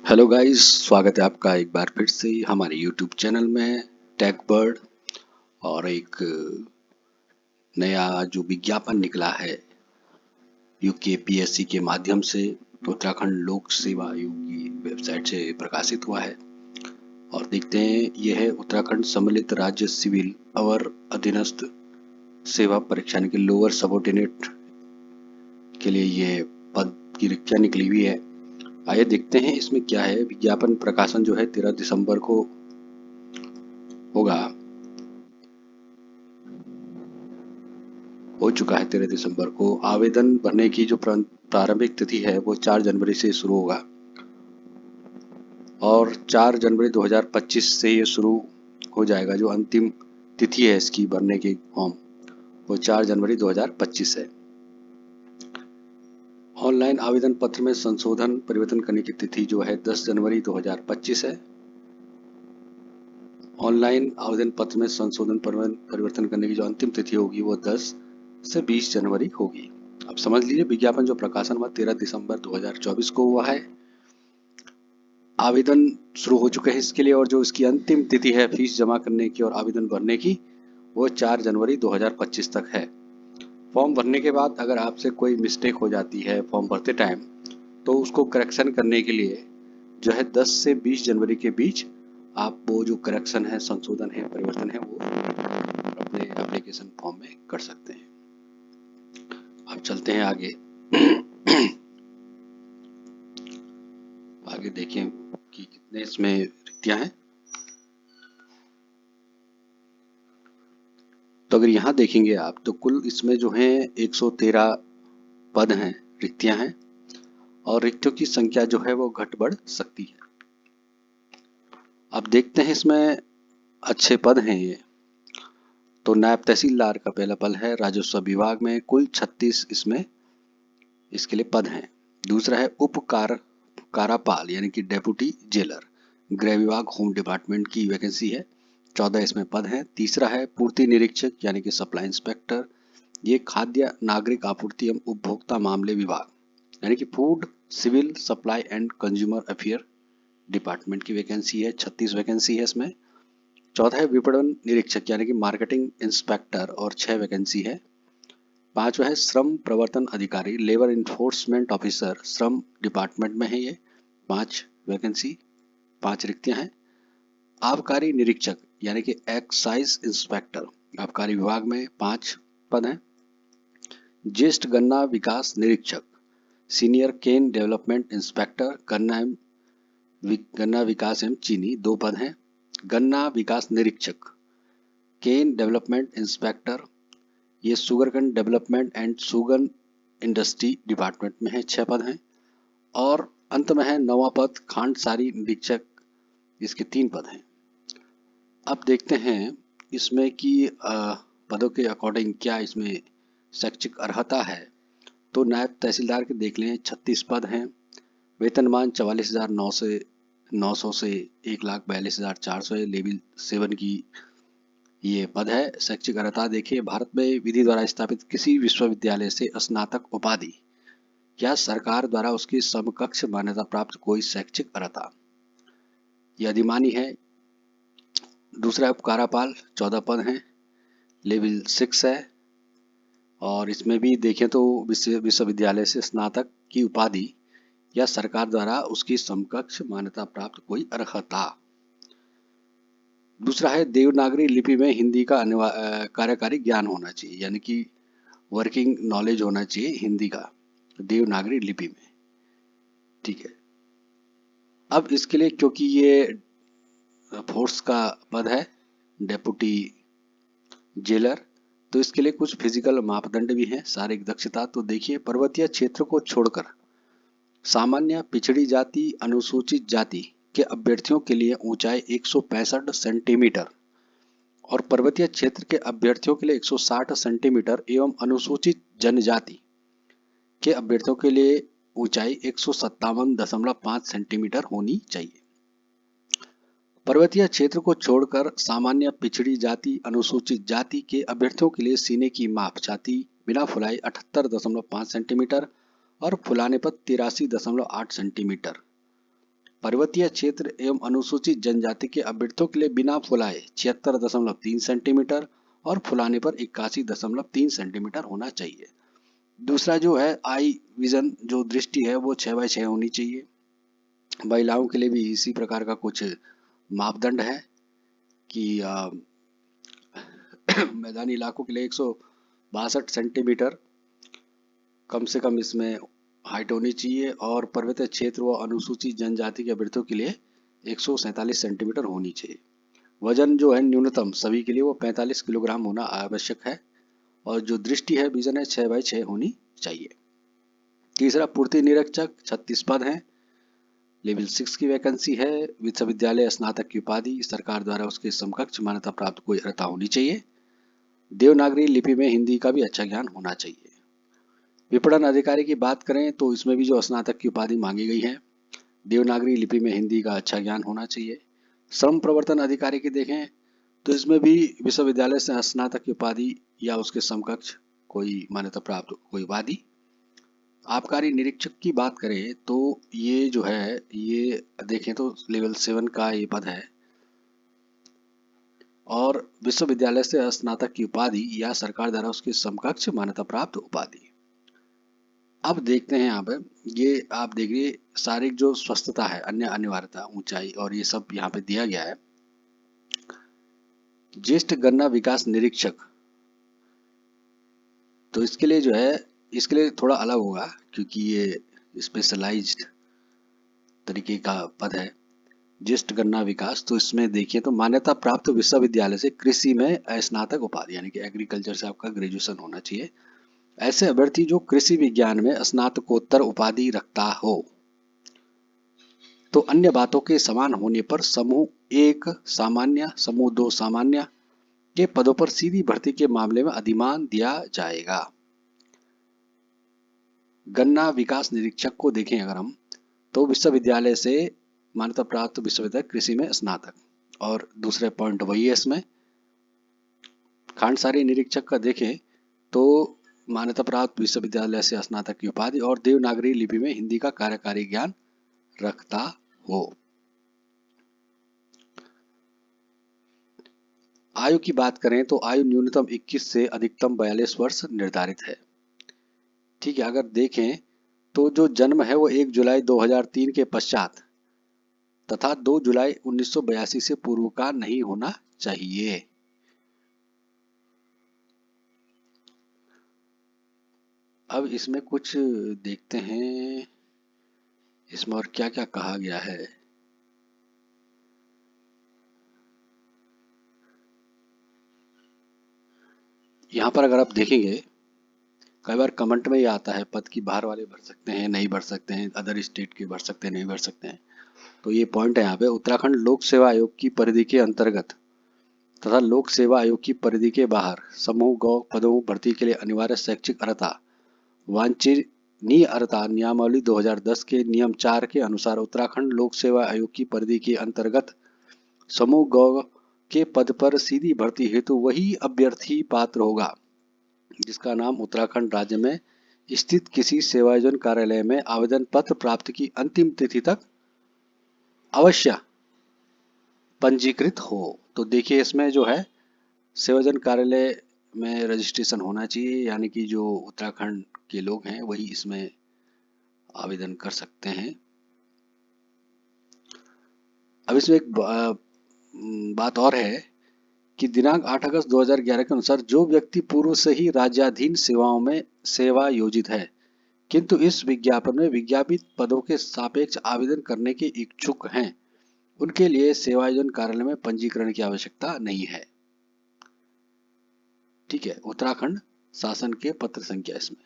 Hello guys, स्वागत है आपका एक बार फिर से हमारे यूट्यूब चैनल में टेक बर्ड। और एक नया जो विज्ञापन निकला है यूकेपीएससी के माध्यम से उत्तराखंड लोक सेवा आयोग की वेबसाइट से प्रकाशित हुआ है। और देखते हैं, यह है उत्तराखंड सम्मिलित राज्य सिविल अवर अधीनस्थ सेवा परीक्षा के लोअर सबऑर्डिनेट के लिए ये पद की रिक्तियां निकली हुई है। आइए देखते हैं इसमें क्या है। विज्ञापन प्रकाशन जो है 13 दिसंबर को होगा, हो चुका है 13 दिसंबर को। आवेदन भरने की जो प्रारंभिक तिथि है वो 4 जनवरी से शुरू होगा और 4 जनवरी 2025 से ये शुरू हो जाएगा। जो अंतिम तिथि है इसकी भरने की फॉर्म, वो 4 जनवरी 2025 है। ऑनलाइन आवेदन पत्र में संशोधन परिवर्तन करने की तिथि जो है 10 जनवरी 2025 है। ऑनलाइन आवेदन पत्र में संशोधन परिवर्तन करने की जो अंतिम तिथि होगी वो 10 से 20 जनवरी होगी। अब समझ लीजिए, विज्ञापन जो प्रकाशन हुआ 13 दिसंबर 2024 को हुआ है। आवेदन शुरू हो चुके हैं इसके लिए, और जो इसकी अंतिम तिथि है फीस जमा करने की और आवेदन भरने की, वो 4 जनवरी 2025 तक है। फॉर्म भरने के बाद अगर आपसे कोई मिस्टेक हो जाती है फॉर्म भरते टाइम, तो उसको करेक्शन करने के लिए जो है 10 से 20 जनवरी के बीच आप वो जो करेक्शन है, संशोधन है, परिवर्तन है, वो अपने एप्लीकेशन फॉर्म में कर सकते हैं। अब चलते हैं आगे। आगे देखें कि कितने इसमें रिक्तियां हैं। तो अगर यहाँ देखेंगे आप तो कुल इसमें जो है 113 पद हैं, रिक्तियां हैं। और रिक्तियों की संख्या जो है वो घट बढ़ सकती है। अब देखते हैं इसमें अच्छे पद हैं ये। तो नायब तहसीलदार का पहला पद है राजस्व विभाग में, कुल 36 इसमें इसके लिए पद हैं। दूसरा है कारापाल यानी कि डेप्यूटी जेलर, गृह विभाग होम डिपार्टमेंट की वैकेंसी है, 14 इसमें पद हैं। तीसरा है पूर्ति निरीक्षक यानी कि सप्लाई इंस्पेक्टर, ये खाद्य नागरिक आपूर्ति एवं उपभोक्ता मामले विभाग यानी कि food civil supply and consumer affair department की वैकेंसी है, 36 वैकेंसी है इसमें। चौथा है विपणन निरीक्षक यानी कि मार्केटिंग इंस्पेक्टर, और 6 वैकेंसी है। पांचवा है श्रम प्रवर्तन अधिकारी, लेबर इन्फोर्समेंट ऑफिसर, श्रम डिपार्टमेंट में है ये, 5 वैकेंसी, 5 रिक्तियां हैं। आबकारी निरीक्षक यानी कि एक्साइज इंस्पेक्टर, आबकारी विभाग में 5 पद हैं। ज्येष्ठ गन्ना विकास निरीक्षक, सीनियर केन डेवलपमेंट इंस्पेक्टर, गन्ना विकास एवं चीनी, 2 पद हैं। गन्ना विकास निरीक्षक, केन डेवलपमेंट इंस्पेक्टर, ये sugarcane development and sugar industry department में है, 6 पद हैं। और अंत में है 9वां पद खांडसारी निरीक्षक, इसके 3 पद हैं। अब देखते हैं इसमें कि पदों के अकॉर्डिंग क्या इसमें शैक्षिक अर्हता है। तो नायब तहसीलदार के देख लें, 36 पद हैं। वेतनमान 44,900 से 1,42,400 है। लेवल 7 की ये पद है। शैक्षिक अर्हता देखिए, भारत में विधि द्वारा स्थापित किसी विश्वविद्यालय से स्नातक उपाधि या सरकार द्वारा उसकी समकक्ष मान्यता प्राप्त कोई शैक्षिक अर्हता, यह अधिमानी है। दूसरा उपकारापाल, 14 पद हैं, लेवल 6 है। और इसमें भी देखें तो विश्वविद्यालय से स्नातक की उपाधि या सरकार द्वारा उसकी समकक्ष मान्यता प्राप्त कोई अर्हता। दूसरा है देवनागरी लिपि में हिंदी का कार्यकारी ज्ञान होना चाहिए, यानी कि वर्किंग नॉलेज होना चाहिए हिंदी का देवनागरी लिपि में। ठीक है। अब इसके लिए क्योंकि ये फोर्स का पद है, डेप्यूटी जेलर, तो इसके लिए कुछ फिजिकल मापदंड भी हैं, शारीरिक दक्षता। तो देखिए, पर्वतीय क्षेत्र को छोड़कर सामान्य पिछड़ी जाति अनुसूचित जाति के अभ्यर्थियों के लिए ऊंचाई 165 सेंटीमीटर और पर्वतीय क्षेत्र के अभ्यर्थियों के लिए 160 सेंटीमीटर एवं अनुसूचित जनजाति के अभ्यर्थियों के लिए ऊंचाई 157.5 सेंटीमीटर होनी चाहिए। पर्वतीय क्षेत्र को छोड़कर सामान्य पिछड़ी जाति अनुसूचित जाति के अभ्यर्थियों के लिए सीने की माप छाती बिना फुलाई 78.5 सेंटीमीटर और फुलाने पर 83.8 सेंटीमीटर पर्वतीय क्षेत्र एवं अनुसूचित जनजाति के अभ्यर्थियों के लिए बिना फुलाए 76.3 सेंटीमीटर और फुलाने पर 81.3 सेंटीमीटर होना चाहिए। दूसरा जो है आई विजन, जो दृष्टि है वो 6x6 होनी चाहिए। महिलाओं के लिए भी इसी प्रकार का कुछ मापदंड है कि मैदानी इलाकों के लिए 162 सेंटीमीटर कम से कम इसमें हाइट होनी चाहिए और पर्वतीय क्षेत्र व अनुसूचित जनजाति के अभ्यर्थियों के लिए 147 सेंटीमीटर होनी चाहिए। वजन जो है न्यूनतम सभी के लिए वो 45 किलोग्राम होना आवश्यक है और जो दृष्टि है विजन है 6x6 होनी चाहिए। तीसरा पूर्ति निरीक्षक 36 पद हैं। लेवल 6 की वैकेंसी है। विश्वविद्यालय स्नातक की उपाधि सरकार द्वारा उसके समकक्ष मान्यता प्राप्त कोई अर्हता होनी चाहिए। देवनागरी लिपि में हिंदी का भी अच्छा ज्ञान होना चाहिए। विपणन अधिकारी की बात करें तो इसमें भी जो स्नातक की उपाधि मांगी गई है। देवनागरी लिपि में हिंदी का अच्छा ज्ञान होना चाहिए। श्रम प्रवर्तन अधिकारी की देखें तो इसमें भी विश्वविद्यालय से स्नातक की उपाधि या उसके समकक्ष कोई मान्यता प्राप्त कोई उपाधि। आबकारी निरीक्षक की बात करें तो ये जो है ये देखें तो लेवल 7 का ये पद है और विश्वविद्यालय से स्नातक की उपाधि या सरकार द्वारा उसकी समकक्ष मान्यता प्राप्त उपाधि। अब देखते हैं यहाँ पे ये आप देखिए शारीरिक जो स्वस्थता है, अन्य अनिवार्यता, ऊंचाई और ये सब यहाँ पे दिया गया है। ज्येष्ठ गन्ना विकास निरीक्षक, तो इसके लिए जो है इसके लिए थोड़ा अलग होगा क्योंकि ये स्पेशलाइज्ड तरीके का पद है। ज्येष्ठ गन्ना विकास, तो इसमें देखिए तो मान्यता प्राप्त विश्वविद्यालय से कृषि में स्नातक उपाधि यानी कि एग्रीकल्चर से आपका ग्रेजुएशन होना चाहिए। ऐसे अभ्यर्थी जो कृषि विज्ञान में स्नातकोत्तर उपाधि रखता हो तो अन्य बातों के समान होने पर समूह 1 सामान्य, समूह 2 सामान्य के पदों पर सीधी भर्ती के मामले में अधिमान दिया जाएगा। गन्ना विकास निरीक्षक को देखें अगर हम तो विश्वविद्यालय से मान्यता प्राप्त विश्वविद्यालय कृषि में स्नातक, और दूसरे पॉइंट वही है इसमें। खांडसारी निरीक्षक का देखें तो मान्यता प्राप्त विश्वविद्यालय से स्नातक की उपाधि और देवनागरी लिपि में हिंदी का कार्यकारी ज्ञान रखता हो। आयु की बात करें तो आयु न्यूनतम 21 से अधिकतम 42 वर्ष निर्धारित है। ठीक है, अगर देखें तो जो जन्म है वो 1 जुलाई 2003 के पश्चात तथा 2 जुलाई 1982 से पूर्व का नहीं होना चाहिए। अब इसमें कुछ देखते हैं इसमें और क्या क्या कहा गया है। यहाँ पर अगर आप देखेंगे कई बार कमेंट में ये आता है पद की बाहर वाले भर सकते हैं, नहीं भर सकते हैं, अदर स्टेट के भर सकते हैं, नहीं भर सकते हैं। तो ये पॉइंट है यहाँ पे। उत्तराखंड लोक सेवा आयोग की परिधि के अंतर्गत तथा लोक सेवा आयोग की परिधि के बाहर समूह गौ पदों भर्ती के लिए अनिवार्य शैक्षिक अर्हता वांछनीय अर्हता नियमावली 2010 के नियम 4 के अनुसार उत्तराखंड लोक सेवा आयोग की परिधि के अंतर्गत समूह गौ के पद पर सीधी भर्ती हेतु वही अभ्यर्थी पात्र होगा जिसका नाम उत्तराखंड राज्य में स्थित किसी सेवायोजन कार्यालय में आवेदन पत्र प्राप्ति की अंतिम तिथि तक अवश्य पंजीकृत हो। तो देखिए इसमें जो है सेवायोजन कार्यालय में रजिस्ट्रेशन होना चाहिए, यानी कि जो उत्तराखंड के लोग हैं वही इसमें आवेदन कर सकते हैं। अब इसमें एक बात और है कि दिनांक 8 अगस्त 2011 के अनुसार जो व्यक्ति पूर्व से ही राज्याधीन सेवाओं में सेवा योजित है किंतु इस विज्ञापन में विज्ञापित पदों के सापेक्ष आवेदन करने के इच्छुक हैं उनके लिए सेवायोजन कार्यालय में पंजीकरण की आवश्यकता नहीं है। ठीक है, उत्तराखंड शासन के पत्र संख्या इसमें।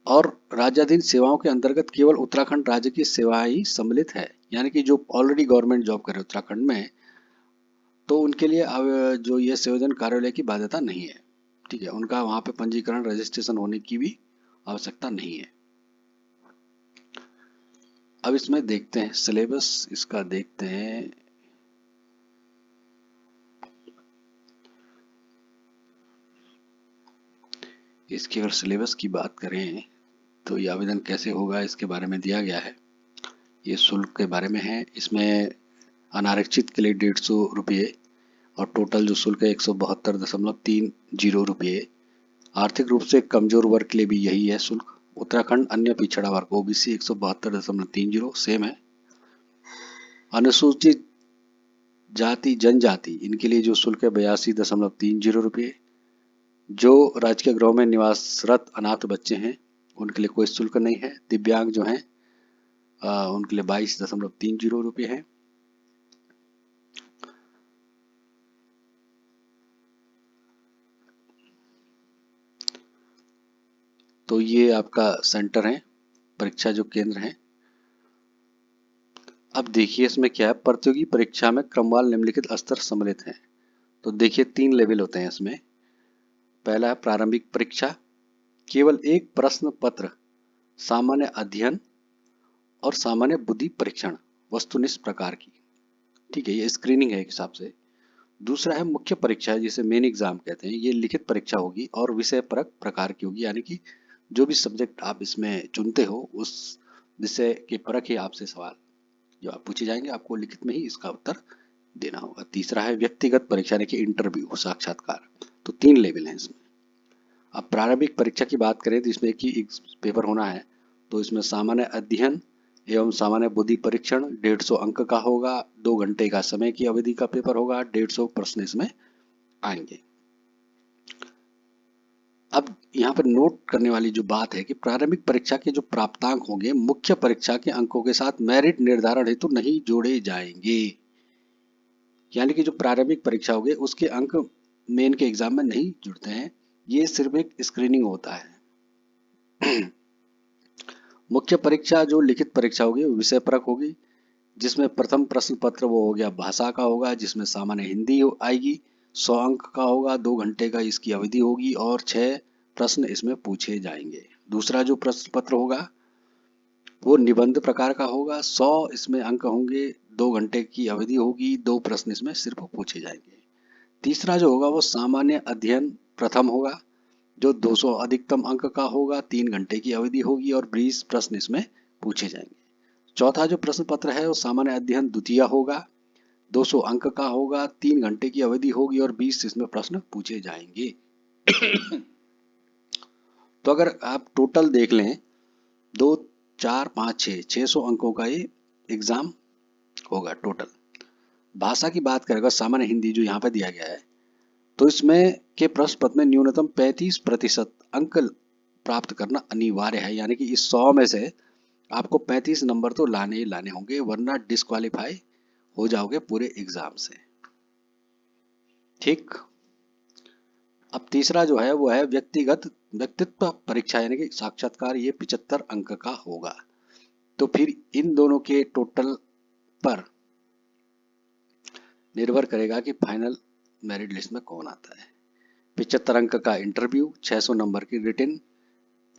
और राज्याधीन सेवाओं के अंतर्गत केवल उत्तराखंड राज्य की सेवाएं ही सम्मिलित है, यानी कि जो ऑलरेडी गवर्नमेंट जॉब करे उत्तराखंड में तो उनके लिए जो ये सेवायोजन कार्यालय की बाध्यता नहीं है। ठीक है, उनका वहां पे पंजीकरण रजिस्ट्रेशन होने की भी आवश्यकता नहीं है। अब इसमें देखते हैं सिलेबस इसका देखते हैं। इसकी अगर सिलेबस की बात करें तो ये आवेदन कैसे होगा इसके बारे में दिया गया है। ये शुल्क के बारे में है। इसमें अनारक्षित के लिए 150 रुपये और टोटल जो शुल्क है 172.30 रुपये। आर्थिक रूप से कमजोर वर्ग के लिए भी यही है शुल्क। उत्तराखंड अन्य पिछड़ा वर्ग ओबीसी 172.30 सेम है। अनुसूचित जाति जनजाति इनके लिए जो शुल्क है 82.30 रुपये। जो राजकीय गृह में निवासरत अनाथ बच्चे हैं उनके लिए कोई शुल्क नहीं है। दिव्यांग जो हैं उनके लिए 22.30 रुपये है। तो ये आपका सेंटर है, परीक्षा जो केंद्र है। अब देखिए इसमें क्या है, प्रतियोगी परीक्षा में क्रमवार निम्नलिखित स्तर सम्मिलित हैं। तो देखिए 3 लेवल होते हैं इसमें। पहला है प्रारंभिक परीक्षा, केवल एक प्रश्न पत्र, सामान्य अध्ययन और सामान्य बुद्धि परीक्षण वस्तुनिष्ठ प्रकार की। ठीक है, ये स्क्रीनिंग है एक हिसाब से। दूसरा है मुख्य परीक्षा, जिसे मेन एग्जाम कहते हैं। ये लिखित परीक्षा होगी और विषय परक प्रकार की होगी, यानी कि जो भी सब्जेक्ट आप इसमें चुनते हो उस विषय के परक ही आपसे सवाल जो आप पूछे जाएंगे, आपको लिखित में ही इसका उत्तर देना होगा। तीसरा है व्यक्तिगत परीक्षा, यानी कि इंटरव्यू, साक्षात्कार। तो 3 लेवल हैं इसमें। अब प्रारंभिक परीक्षा की बात करें तो इसमें एक ही पेपर होना है। तो इसमें सामान्य अध्ययन एवं सामान्य बुद्धि परीक्षण 150 अंक का होगा। 2 घंटे का समय की अवधि का पेपर होगा। 150 प्रश्न इसमें आएंगे। अब यहाँ पर नोट करने वाली जो बात है कि प्रारंभिक परीक्षा के जो प्राप्तांक होंगे मुख्य परीक्षा के अंकों के साथ मेरिट निर्धारण हेतु नहीं जोड़े जाएंगे। यानी कि जो प्रारंभिक परीक्षा होगी उसके अंक मेन के एग्जाम में नहीं जुड़ते हैं। ये सिर्फ एक स्क्रीनिंग होता है। मुख्य परीक्षा जो लिखित परीक्षा होगी वो विषय परक होगी, जिसमें प्रथम प्रश्न पत्र वो हो गया भाषा का होगा, जिसमें सामान्य हिंदी आएगी। 100 अंक का होगा। 2 घंटे का इसकी अवधि होगी और 6 प्रश्न इसमें पूछे जाएंगे। दूसरा जो प्रश्न पत्र होगा वो निबंध प्रकार का होगा। 100 इसमें अंक होंगे। 2 घंटे की अवधि होगी। 2 प्रश्न इसमें सिर्फ पूछे जाएंगे। तीसरा जो होगा वो सामान्य अध्ययन प्रथम होगा, जो 200 अधिकतम अंक का होगा। 3 घंटे की अवधि होगी और 20 प्रश्न इसमें पूछे जाएंगे। चौथा जो प्रश्न पत्र है वो सामान्य अध्ययन द्वितीय होगा। 200 अंक का होगा। 3 घंटे की अवधि होगी और 20 इसमें प्रश्न पूछे जाएंगे। तो अगर आप टोटल देख लें 2 4 5 6 600 अंकों का ये एग्जाम होगा टोटल। भाषा की बात करें, सामान्य हिंदी जो यहाँ पे दिया गया है, तो इसमें के प्रश्न पत्र में न्यूनतम 35% अंक प्राप्त करना अनिवार्य है। यानी कि इस 100 में से आपको 35 नंबर तो लाने ही लाने होंगे, वरना डिस्क्वालीफाई हो जाओगे पूरे एग्जाम से। ठीक। अब तीसरा जो है वो है व्यक्तित्व परीक्षा, यानी कि साक्षात्कार। ये 75 अंक का होगा। तो फिर इन दोनों के टोटल पर निर्भर करेगा कि फाइनल मेरिट लिस्ट में कौन आता है। 75 अंक का इंटरव्यू, 600 नंबर की रिटन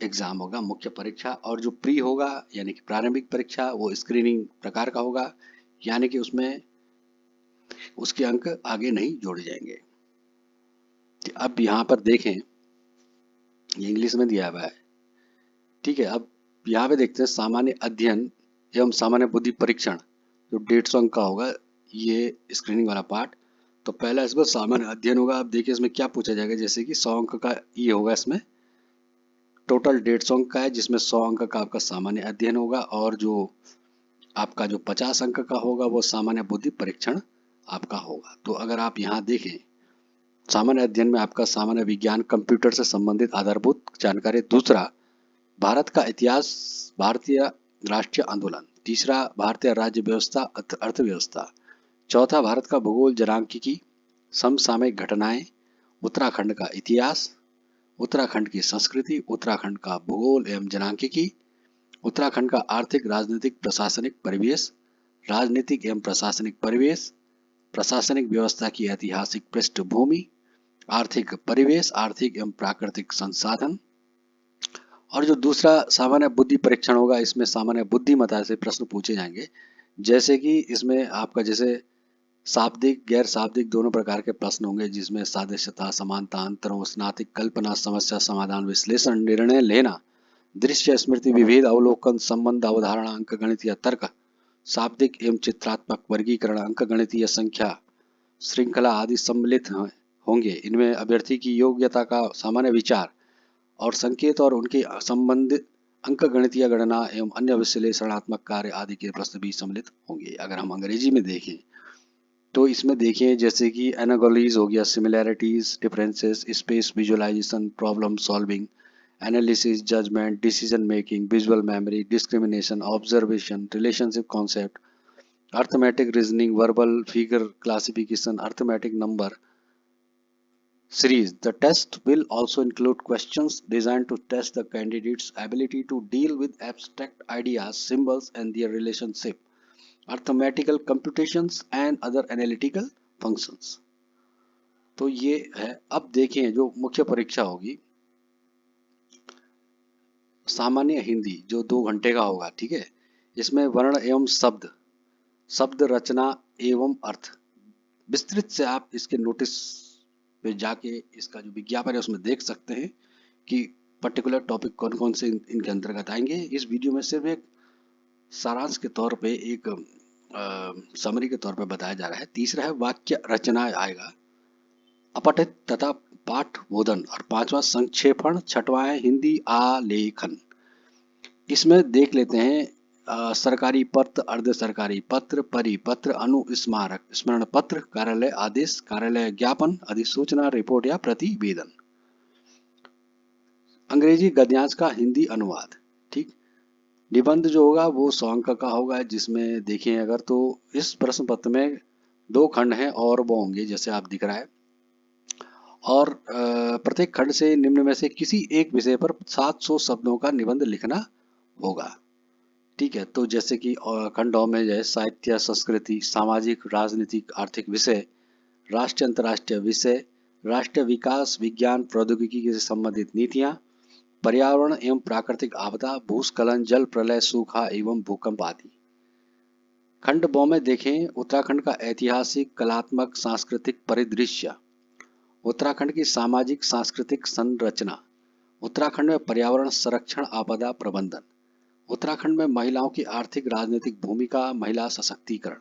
एग्जाम होगा मुख्य परीक्षा, और जो प्री होगा यानी कि प्रारंभिक परीक्षा वो स्क्रीनिंग प्रकार का होगा, यानी कि उसमें उसके अंक आगे नहीं जोड़े जाएंगे। अब यहाँ पर देखें, ये इंग्लिश में दिया हुआ है। ठीक है, अब यहाँ पे देखते हैं सामान्य अध्ययन एवं सामान्य बुद्धि परीक्षण जो 150 अंक का होगा, ये स्क्रीनिंग वाला पार्ट। तो पहला इसमें सामान्य अध्ययन होगा। अब देखिए इसमें क्या पूछा जाएगा, जैसे कि 100 अंक का ये होगा। इसमें टोटल 150 अंक का है, जिसमें 100 अंक का आपका सामान्य अध्ययन होगा और जो आपका जो 50 अंक का होगा वो सामान्य बुद्धि परीक्षण आपका होगा। तो अगर आप यहाँ देखें, सामान्य अध्ययन में आपका सामान्य विज्ञान, कंप्यूटर से संबंधित आधारभूत जानकारी। दूसरा भारत का इतिहास, भारतीय राष्ट्रीय आंदोलन। तीसरा भारतीय राज्य व्यवस्था, अर्थव्यवस्था। चौथा भारत का भूगोल, जनांकिकी, समसामयिक घटनाएं, उत्तराखंड का इतिहास, उत्तराखंड की संस्कृति, उत्तराखंड का भूगोल एवं जनांकिकी, उत्तराखंड का आर्थिक, राजनीतिक, प्रशासनिक परिवेश, राजनीतिक एवं प्रशासनिक परिवेश, प्रशासनिक व्यवस्था की ऐतिहासिक पृष्ठभूमि, आर्थिक परिवेश, आर्थिक एवं प्राकृतिक संसाधन। और जो दूसरा सामान्य बुद्धि परीक्षण होगा, इसमें सामान्य बुद्धिमत्ता से प्रश्न पूछे जाएंगे, जैसे कि इसमें आपका जैसे शाब्दिक, गैर शाब्दिक दोनों प्रकार के प्रश्न होंगे, जिसमें सादृश्यता, समानता, अंतरों, स्नातिक, कल्पना, समस्या समाधान, विश्लेषण, निर्णय लेना, दृश्य स्मृति विभेद अवलोकन संबंध अवधारणा अंकगणितीय तर्क शाब्दिक एवं चित्रात्मक वर्गीकरण अंकगणितीय संख्या श्रृंखला आदि सम्मिलित होंगे। इनमें अभ्यर्थी की योग्यता का सामान्य विचार और संकेत और उनके संबंधित अंकगणितीय गणना एवं अन्य विश्लेषणात्मक कार्य आदि के प्रश्न भी सम्मिलित होंगे। अगर हम अंग्रेजी में देखें तो इसमें देखें जैसे कि एनागोलीज हो गया, similarities, differences, space visualisation, problem solving, analysis, judgement, decision making, visual memory, discrimination, observation, relationship concept, arithmetic reasoning, verbal figure classification, arithmetic number series. The test will also include questions designed to test the candidate's ability to deal with abstract ideas, symbols and their relationship, arithmetical computations and other analytical functions. तो ये है। अब देखें जो मुख्य परीक्षा होगी सामान्य हिंदी जो 2 घंटे का होगा, ठीक है। इसमें वर्ण एवं शब्द, शब्द रचना एवं अर्थ विस्तृत से आप इसके नोटिस पे जाके इसका जो विज्ञापन है उसमें देख सकते हैं कि पर्टिकुलर टॉपिक कौन कौन से इनके अंतर्गत आएंगे। इस वीडियो में सिर्फ एक सारांश के तौर पे, एक समरी के तौर पे बताया जा रहा है। तीसरा है वाक्य रचना आएगा, अपठित तथा पाठ बोधन, और 5वां संक्षेपण, 6वां है हिंदी आलेखन। इसमें देख लेते हैं सरकारी पत्र, अर्ध सरकारी पत्र, परिपत्र, अनुस्मारक, स्मरण पत्र, कार्यालय आदेश, कार्यालय ज्ञापन, अधिसूचना, रिपोर्ट या प्रतिवेदन। अंग्रेजी गद्यांश का हिंदी अनुवाद, ठीक। निबंध जो होगा वो 100 अंक का होगा, जिसमें देखें अगर तो इस प्रश्न पत्र में 2 खंड हैं और वो होंगे जैसे आप दिख रहा है, और प्रत्येक खंड से निम्न में से किसी एक विषय पर 700 शब्दों का निबंध लिखना होगा, ठीक है। तो जैसे कि खंडों में जैसे साहित्य, संस्कृति, सामाजिक, राजनीतिक, आर्थिक विषय, राष्ट्रीय अंतर्राष्ट्रीय विषय, राष्ट्रीय विकास, विज्ञान प्रौद्योगिकी से संबंधित नीतियां, पर्यावरण एवं प्राकृतिक आपदा, भूस्खलन, जल प्रलय, सूखा एवं भूकंप आदि। खंड ब में देखें उत्तराखंड का ऐतिहासिक, कलात्मक, सांस्कृतिक परिदृश्य, उत्तराखंड की सामाजिक सांस्कृतिक संरचना, उत्तराखंड में पर्यावरण संरक्षण, आपदा प्रबंधन, उत्तराखंड में महिलाओं की आर्थिक राजनीतिक भूमिका, महिला सशक्तिकरण,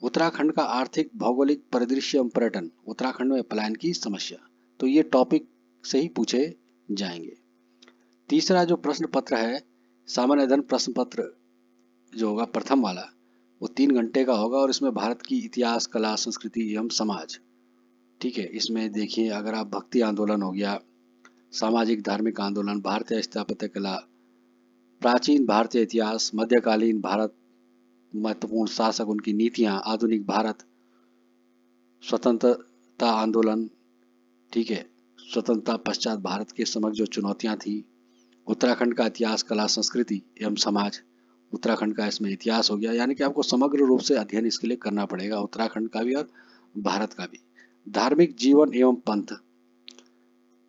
उत्तराखंड का आर्थिक भौगोलिक परिदृश्य एवं पर्यटन, उत्तराखंड में पलायन की समस्या। तो ये टॉपिक से ही पूछे जाएंगे। तीसरा जो प्रश्न पत्र है सामान्य अध्ययन प्रश्न पत्र जो होगा प्रथम वाला, वो 3 घंटे का होगा और इसमें भारत की इतिहास, कला, संस्कृति एवं समाज, ठीक है। इसमें देखिए अगर आप भक्ति आंदोलन हो गया, सामाजिक धार्मिक आंदोलन, भारतीय स्थापत्य कला, प्राचीन भारतीय इतिहास, मध्यकालीन भारत, महत्वपूर्ण शासक, उनकी नीतियां, आधुनिक भारत, स्वतंत्रता आंदोलन, ठीक है, स्वतंत्रता पश्चात भारत के समक्ष जो चुनौतियां थी, उत्तराखंड का इतिहास, कला, संस्कृति एवं समाज, उत्तराखंड का इसमें इतिहास हो गया। यानी कि आपको समग्र रूप से अध्ययन इसके लिए करना पड़ेगा, उत्तराखंड का भी और भारत का भी। धार्मिक जीवन एवं पंथ,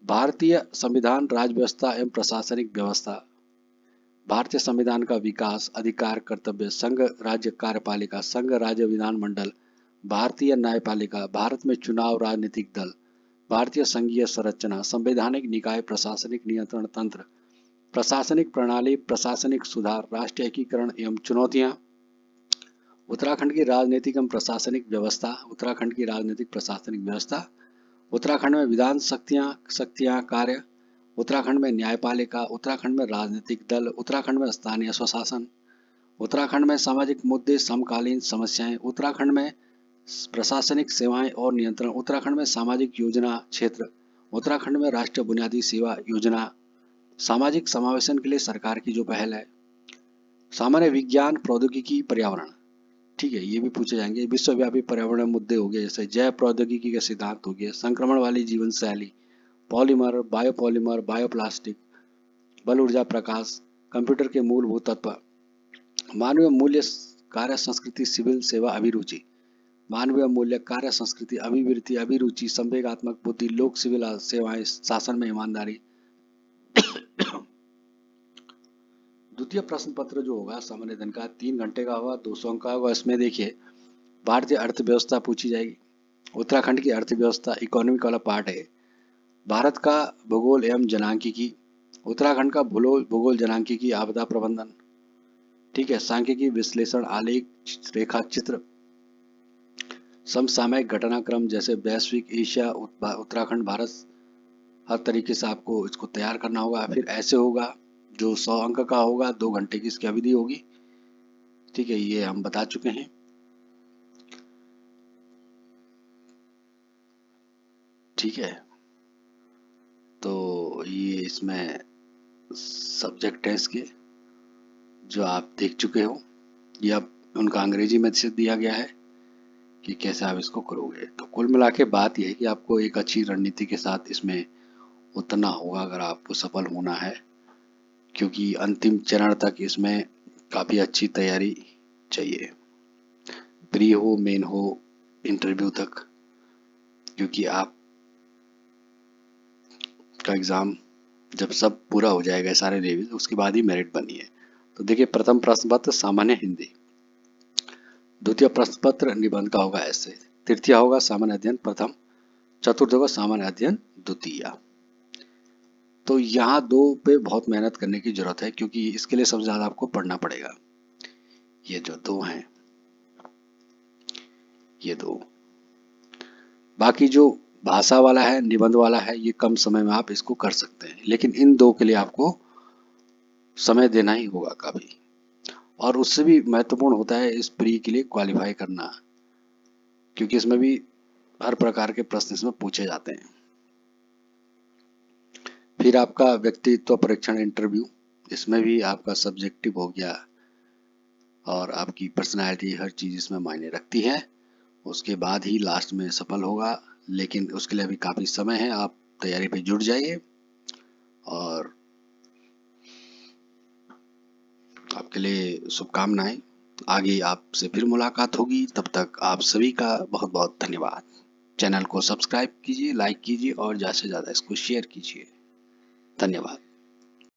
भारतीय संविधान, राज्य व्यवस्था एवं प्रशासनिक व्यवस्था, भारतीय संविधान का विकास, अधिकार, कर्तव्य, संघ राज्य कार्यपालिका, संघ राज्य विधानमंडल, भारतीय न्यायपालिका, भारत में चुनाव, राजनीतिक दल, भारतीय संघीय संरचना, संवैधानिक निकाय, प्रशासनिक नियंत्रण तंत्र, प्रशासनिक प्रणाली, प्रशासनिक सुधार, राष्ट्रीय एकीकरण एवं चुनौतियां, उत्तराखंड की राजनीतिक एवं प्रशासनिक व्यवस्था, उत्तराखंड की राजनीतिक प्रशासनिक व्यवस्था, उत्तराखंड में विधान शक्तियां कार्य, उत्तराखंड में न्यायपालिका, उत्तराखंड में राजनीतिक दल, उत्तराखंड में स्थानीय स्वशासन, उत्तराखंड में सामाजिक मुद्दे, समकालीन समस्याएं, उत्तराखंड में प्रशासनिक सेवाएं और नियंत्रण, उत्तराखंड में सामाजिक योजना क्षेत्र, उत्तराखंड में राष्ट्रीय बुनियादी सेवा योजना, सामाजिक समावेशन के लिए सरकार की जो पहल है, सामान्य विज्ञान, प्रौद्योगिकी, पर्यावरण, ठीक है, ये भी पूछे जाएंगे। विश्वव्यापी पर्यावरण मुद्दे हो गए जैसे जैव प्रौद्योगिकी के सिद्धांत हो गए, संक्रमण वाली जीवन शैली, पॉलीमर, बायोपॉलीमर, बायोप्लास्टिक, बल ऊर्जा प्रकाश, कंप्यूटर के मूलभूत तत्व, मानवीय मूल्य, कार्य संस्कृति, सिविल सेवा, अभिरुचि, मानवीय मूल्य, कार्य संस्कृति, अभिवृत्ति, अभिरुचि, संवेगात्मक बुद्धि, लोक सिविल सेवाएं, शासन में ईमानदारी। द्वितीय प्रश्न पत्र जो होगा सामान्य अध्ययन का 3 घंटे का होगा, 200 अंक का होगा। इसमें देखिए भारतीय अर्थव्यवस्था पूछी जाएगी, उत्तराखंड की अर्थव्यवस्था इकोनॉमिक वाला पार्ट है, भारत का भूगोल एवं जनांकिकी, उत्तराखंड का भूगोल भूगोल जनांकीकी आपदा प्रबंधन, ठीक है, सांख्यिकी विश्लेषण आलेख रेखा चित्र, समसामयिक घटनाक्रम जैसे वैश्विक एशिया उत्तराखंड भारत, हर तरीके से आपको इसको तैयार करना होगा। फिर ऐसे होगा जो 100 अंक का होगा, 2 घंटे की इसकी अवधि होगी, ठीक है, ये हम बता चुके हैं। ठीक है, तो ये इसमें सब्जेक्ट है इसके जो आप देख चुके हो, या उनका अंग्रेजी में से दिया गया है कि कैसे आप इसको करोगे। तो कुल मिला के बात यह है कि आपको एक अच्छी रणनीति के साथ इसमें उतरना होगा अगर आपको सफल होना है, क्योंकि अंतिम चरण तक इसमें काफ़ी अच्छी तैयारी चाहिए, प्री हो मेन हो इंटरव्यू तक, क्योंकि आप का एग्ज़ाम जब सब पूरा हो जाएगा सारे लेवल, उसके बाद ही मेरिट बनी है। तो देखिए, प्रथम प्रश्न पत्र सामान्य हिंदी, द्वितीय प्रश्न पत्र निबंध का होगा ऐसे, तृतीय होगा सामान्य अध्ययन प्रथम, चतुर्थ होगा सामान्य अध्ययन द्वितीय। तो यहाँ 2 पे बहुत मेहनत करने की जरूरत है, क्योंकि इसके लिए सबसे ज़्यादा आपको पढ़ना पड़ेगा। ये जो 2 हैं, ये 2, बाकी जो भाषा वाला है, निबंध वाला है, ये कम समय में आप इसको कर सकते हैं, लेकिन इन 2 के लिए आपको समय देना ही होगा काफ़ी। और उससे भी महत्वपूर्ण होता है इस प्री के लिए क्वालिफाई करना, क्योंकि इसमें भी हर प्रकार के प्रश्न इसमें पूछे जाते हैं। फिर आपका व्यक्तित्व परीक्षण इंटरव्यू, इसमें भी आपका सब्जेक्टिव हो गया और आपकी पर्सनालिटी, हर चीज़ इसमें मायने रखती है। उसके बाद ही लास्ट में सफल होगा, लेकिन उसके लिए अभी काफ़ी समय है, आप तैयारी पे जुट जाइए और आपके लिए शुभकामनाएं। आगे आपसे फिर मुलाकात होगी, तब तक आप सभी का बहुत बहुत धन्यवाद। चैनल को सब्सक्राइब कीजिए, लाइक कीजिए और ज़्यादा से ज़्यादा इसको शेयर कीजिए। धन्यवाद।